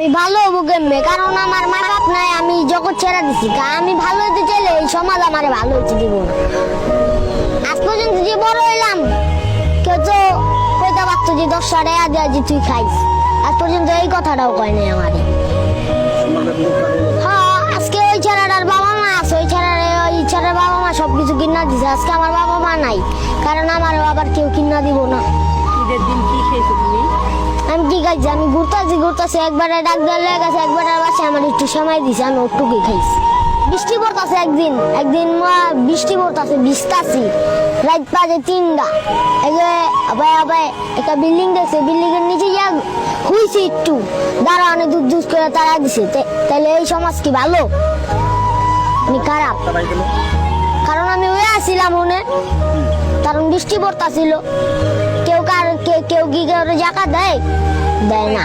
আমি ভালো হবো কেমনে? কারণ আমার মা বাপ নাই, আমি জগৎ ছেড়ে দিছি। আমি ভালো হতে চাইলে এই সমাজ আমারে ভালো হতে দিব না। আজ পর্যন্ত যে বড় হইলাম, কেউ তো কইতে পারতো যে 10 টাকা দেয়া যে তুই খাইস। আজ পর্যন্ত এই কথাটাও কয় নাই আমারে। হ্যাঁ, আজকে ওই ছেলেটার বাবা মা আছে, ওই ছেলের বাবা মা সবকিছু কিনা দিছে। আজকে আমার বাবা মা নাই, কারণ আমার আবার কেউ কিনা দিব না। ঈদের দিন কি খেয়েছো তুমি? আমি কি খাইছি? আমি ঘুরতেছি একবারে ডাক দেওয়ার লেগে গেছে, একবারে বাসায় আমার একটু সময় দিছে, আমি ওটুকুই খাইছি। বৃষ্টি পড়তেছে একদিন বৃষ্টি পড়তেছে, ভিজতাছি। রাত বাজে 3টা। একটা বিল্ডিং দেখছে, বিল্ডিং এর নিচে গিয়া হুইছি একটু, দাঁড়ানো দুধ করে তারা দিছে। তাহলে এই সমাজ কি ভালো? আমি খারাপ, কারণ আমি ওই আসছিলাম মনে, কারণ বৃষ্টি পড়তেছিল। কেউ কি জায়গা দেয় না।